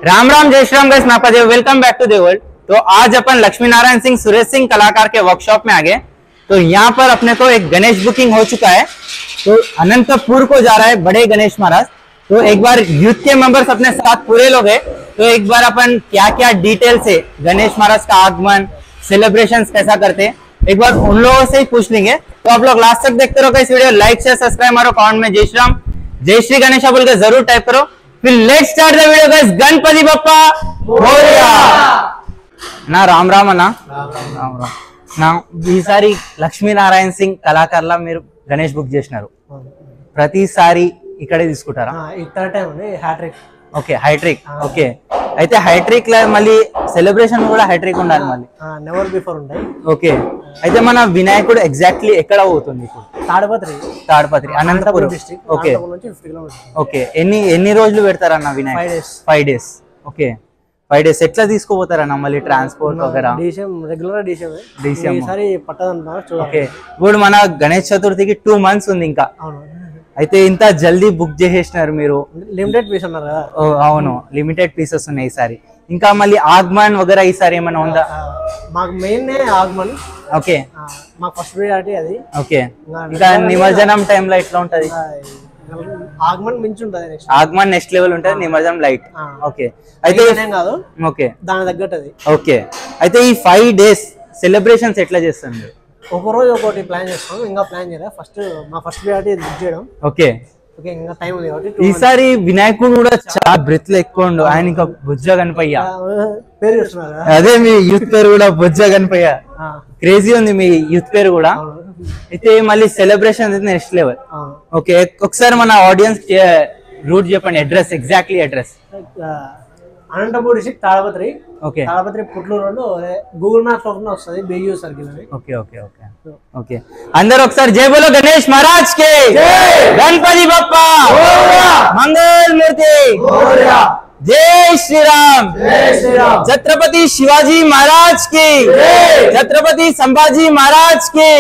राम राम जय श्री राम गाइस, मैं आपका welcome back to the world. तो आज अपन लक्ष्मी नारायण सिंह सुरेश सिंह कलाकार के वर्कशॉप में आ गए। तो यहाँ पर अपने को एक गणेश बुकिंग हो चुका है, तो अनंतपुर को जा रहा है बड़े गणेश महाराज। तो एक बार यूथ के मेंबर्स अपने साथ पूरे लोग हैं, तो एक बार अपन क्या क्या डिटेल से गणेश महाराज का आगमन सेलिब्रेशन कैसा करते हैं एक बार उन लोगों से ही पूछ लेंगे। तो आप लोग लास्ट तक देखते रहो इस वीडियो, लाइक शेयर सब्सक्राइब मारो, कमेंट में जय श्री राम जय श्री गणेश बोल के जरूर टाइप करो। फिर let's start the video guys. Ganpati Bappa Morya ना राम राम అన్న రామ్ రామ్ నా ఈసారి లక్ష్మీనారాయణ సింగ్ కళాకారుల మీరు గణేష్ బుక్ చేసినారు, ప్రతిసారి ఇక్కడే తీసుకుంటారా? ఇతర టైం ఉంది హ్యాట్రిక్. Okay hat-trick. ఓకే అయితే హైట్రిక్ లో మళ్ళీ సెలబ్రేషన్ కూడా హైట్రిక్ ఉండాలి మళ్ళీ. నెవర్ బిఫోర్ ఉంటాయి. ఓకే అయితే మన వినాయకుడు ఎగ్జాక్ట్లీ ఎక్కడ పోతుంది ఇప్పుడు? Tadipatri Anantapuram district. Okay okay ఎన్ని రోజులు పెడతారన్న వినాయకుడు? 5 days. ఓకే 5 days ఎట్లా తీసుకుపోతారన్న మళ్ళీ ట్రాన్స్పోర్ట్ వగైరా? రెగ్యులర్ డీసీఎం ఈసారి పట్టదన్నమాట. ఓకే ఇప్పుడు మన గణేష్ చతుర్థికి 2 months ఉంది ఇంకా. అయితే ఇంత జల్దీ బుక్ చేసేసినారు మీరు? లిమిటెడ్ పీస్ ఉన్నారు కదా. అవును లిమిటెడ్ పీసెస్ ఉన్నాయి ఈసారి. ఇంకా మళ్ళీ ఆగమన్ వగైరా ఈసారి ఏమైనా ఉందా? మాకు మెయిన్ ఆగమన్. ఓకే మాకు ఫస్ట్ ప్రియారిటీ అది. ఓకే ఇంకా నిమజ్జనం టైంలో ఎట్లా ఉంటది? ఆగమన్ మించి ఉంటది. ఆగమన్ నెక్స్ట్ లెవెల్ ఉంటది, నిమజ్జనం లైట్. ఓకే అయితే కాదు. ఓకే దాని తగ్గట్టు అది. ఓకే అయితే ఈ 5 days సెలబ్రేషన్స్ ఎట్లా చేస్తారు మీరు? ఒక రోజు ఒకటి ప్లాన్ చేస్తాం, ఇంకా ప్లాన్ చేయరా. మా ఫస్ట్ ప్రియారిటీ బుక్ చేయడం. ఓకే ఓకే ఇంకా టైం ఉంది కాబట్టి. ఈసారి వినాయకుడు కూడా చాలా బ్రెత్లు ఎక్కువ ఉండు, ఆయన ఇంకా బుజ్జ గణపయ్య పేరు చూస్తున్నారు. అదే మీ యూత్ పేరు కూడా బుజ్జ గణపయ్య, క్రేజీ ఉంది మీ యూత్ పేరు కూడా. అయితే మళ్ళీ సెలబ్రేషన్ నెక్స్ట్ లెవెల్. ఓకే ఒకసారి మన ఆడియన్స్ రూట్ చెప్పండి, address exactly address. Anantapur district Tadipatri. Okay Tadipatri Putlur road Google maps లో వస్తుంది, బీయూ సర్కిల్ అని. ఓకే ఓకే ఓకే ఓకే అందరూ ఒకసారి జై బోలో గణేష్ महाराज के, गणपति बप्पा मंगल मूर्ति, जय श्री राम, छत्रपति शिवाजी महाराज की, छत्रपति संभाजी महाराज की।